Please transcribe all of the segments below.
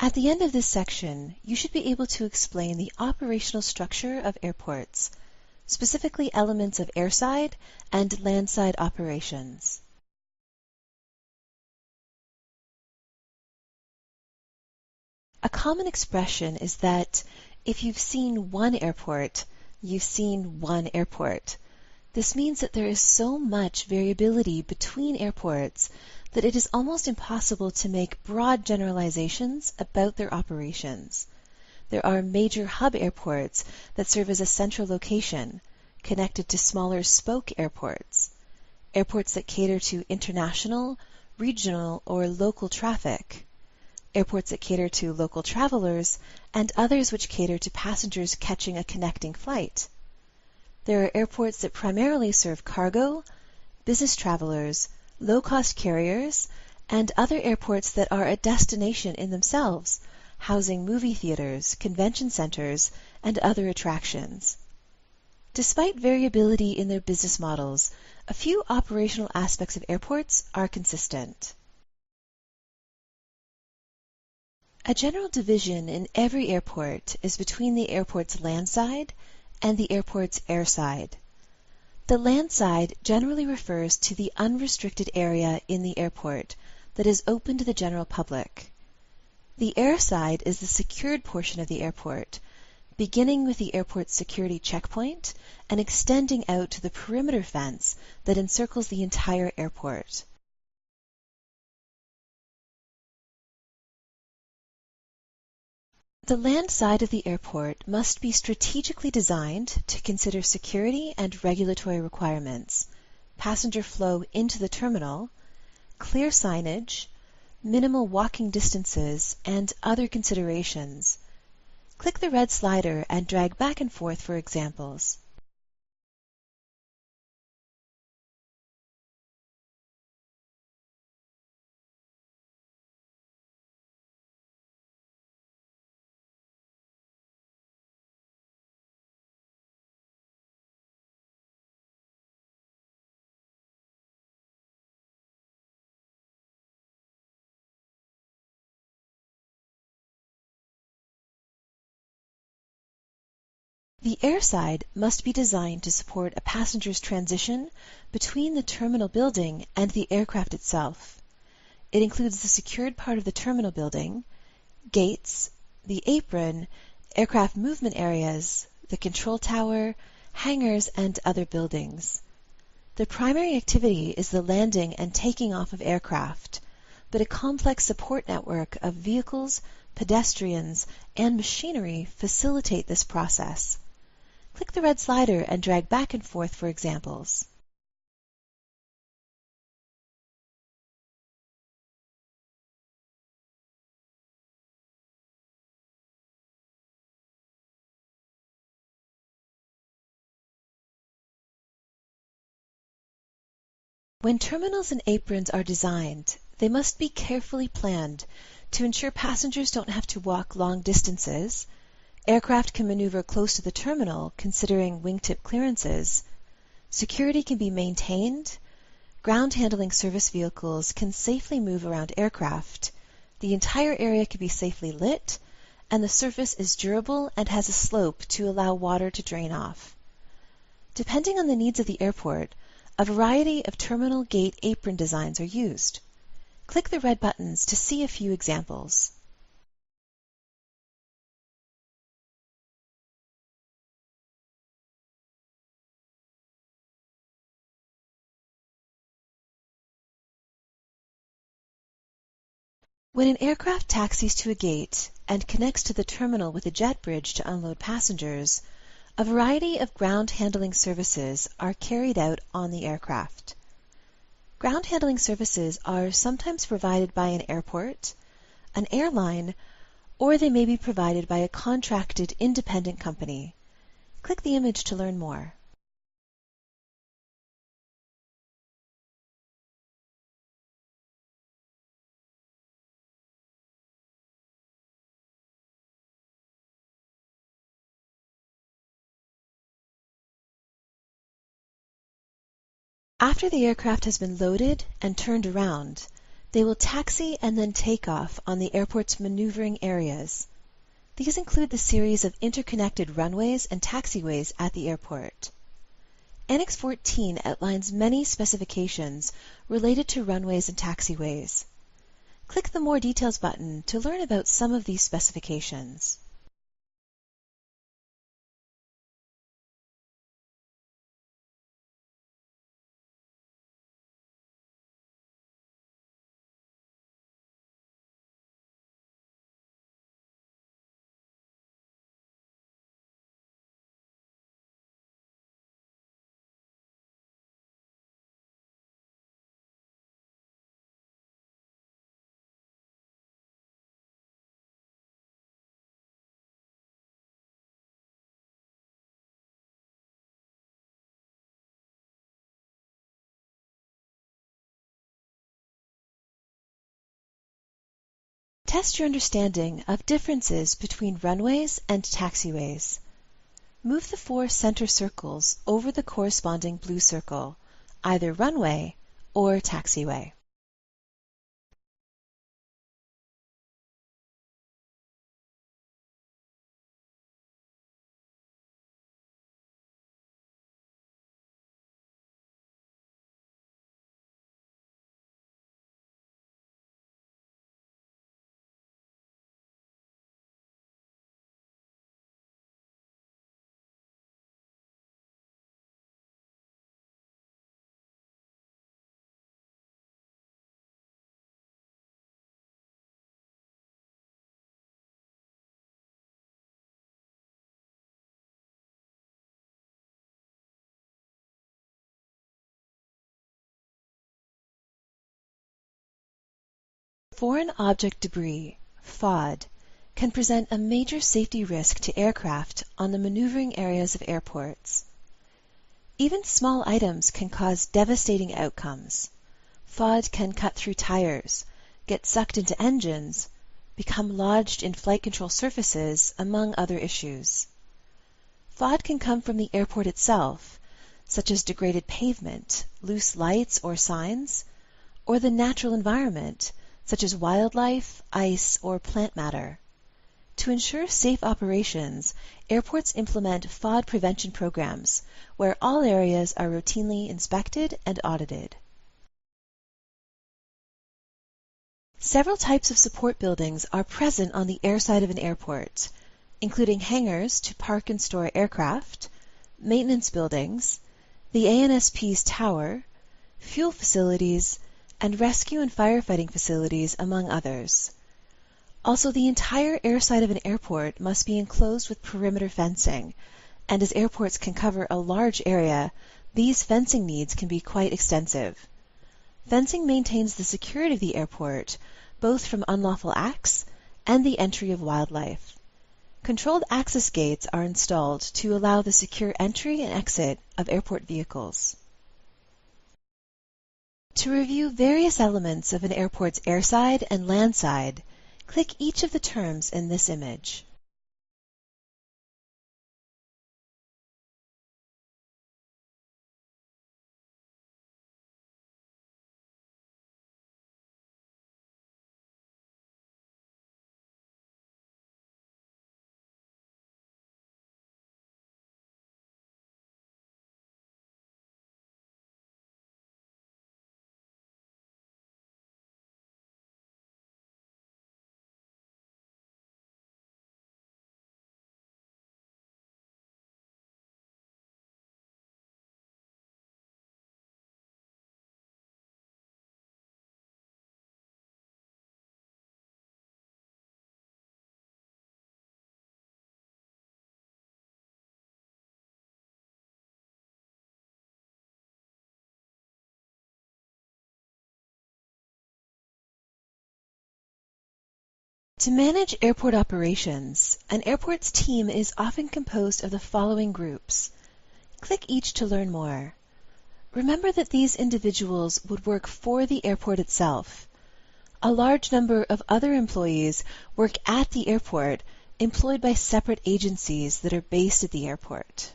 At the end of this section, you should be able to explain the operational structure of airports, specifically elements of airside and landside operations. A common expression is that if you've seen one airport, you've seen one airport. This means that there is so much variability between airports that it is almost impossible to make broad generalizations about their operations. There are major hub airports that serve as a central location, connected to smaller spoke airports, airports that cater to international, regional, or local traffic, airports that cater to local travelers, and others which cater to passengers catching a connecting flight. There are airports that primarily serve cargo, business travelers, low-cost carriers, and other airports that are a destination in themselves, housing movie theaters, convention centers, and other attractions. Despite variability in their business models, a few operational aspects of airports are consistent. A general division in every airport is between the airport's landside and the airport's airside. The landside generally refers to the unrestricted area in the airport that is open to the general public. The airside is the secured portion of the airport, beginning with the airport's security checkpoint and extending out to the perimeter fence that encircles the entire airport. The land side of the airport must be strategically designed to consider security and regulatory requirements, passenger flow into the terminal, clear signage, minimal walking distances, and other considerations. Click the red slider and drag back and forth for examples. The airside must be designed to support a passenger's transition between the terminal building and the aircraft itself. It includes the secured part of the terminal building, gates, the apron, aircraft movement areas, the control tower, hangars, and other buildings. The primary activity is the landing and taking off of aircraft, but a complex support network of vehicles, pedestrians, and machinery facilitate this process. Click the red slider and drag back and forth for examples. When terminals and aprons are designed, they must be carefully planned to ensure passengers don't have to walk long distances, aircraft can maneuver close to the terminal considering wingtip clearances, security can be maintained, ground handling service vehicles can safely move around aircraft, the entire area can be safely lit, and the surface is durable and has a slope to allow water to drain off. Depending on the needs of the airport, a variety of terminal gate apron designs are used. Click the red buttons to see a few examples. When an aircraft taxis to a gate and connects to the terminal with a jet bridge to unload passengers, a variety of ground handling services are carried out on the aircraft. Ground handling services are sometimes provided by an airport, an airline, or they may be provided by a contracted independent company. Click the image to learn more. After the aircraft has been loaded and turned around, They will taxi and then take off on the airport's maneuvering areas. These include the series of interconnected runways and taxiways at the airport. Annex 14 outlines many specifications related to runways and taxiways. Click the More Details button to learn about some of these specifications. Test your understanding of differences between runways and taxiways. Move the 4 center circles over the corresponding blue circle, either runway or taxiway. Foreign object debris, FOD, can present a major safety risk to aircraft on the maneuvering areas of airports. Even small items can cause devastating outcomes. FOD can cut through tires, get sucked into engines, become lodged in flight control surfaces, among other issues. FOD can come from the airport itself, such as degraded pavement, loose lights or signs, or the natural environment, such as wildlife, ice, or plant matter. To ensure safe operations, airports implement FOD prevention programs where all areas are routinely inspected and audited. Several types of support buildings are present on the airside of an airport, including hangars to park and store aircraft, maintenance buildings, the ANSP's tower, fuel facilities, and rescue and firefighting facilities, among others. Also, the entire airside of an airport must be enclosed with perimeter fencing, and as airports can cover a large area, these fencing needs can be quite extensive. Fencing maintains the security of the airport, both from unlawful acts and the entry of wildlife. Controlled access gates are installed to allow the secure entry and exit of airport vehicles. To review various elements of an airport's airside and landside, click each of the terms in this image. To manage airport operations, an airport's team is often composed of the following groups. Click each to learn more. Remember that these individuals would work for the airport itself. A large number of other employees work at the airport, employed by separate agencies that are based at the airport.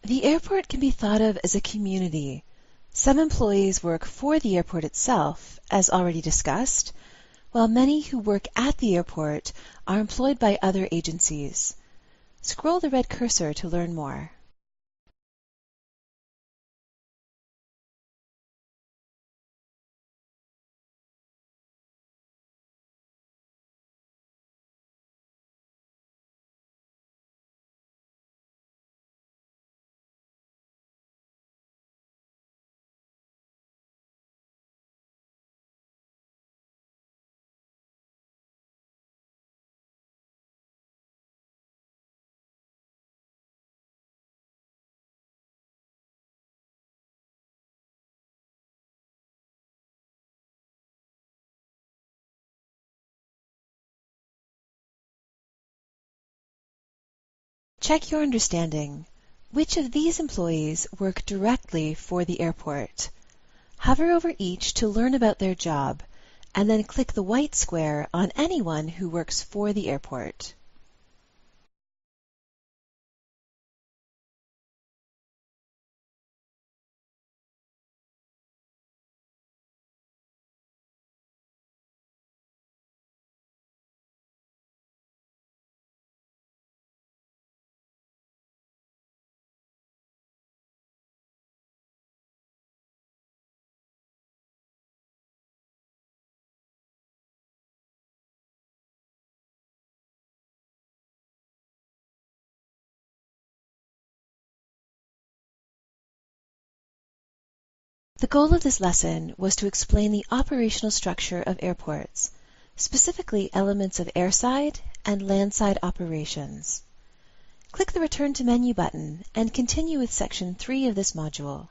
The airport can be thought of as a community. Some employees work for the airport itself, as already discussed, while many who work at the airport are employed by other agencies. Scroll the red cursor to learn more. Check your understanding. Which of these employees work directly for the airport? Hover over each to learn about their job, and then click the white square on anyone who works for the airport. The goal of this lesson was to explain the operational structure of airports, specifically elements of airside and landside operations. Click the Return to Menu button and continue with Section 3 of this module.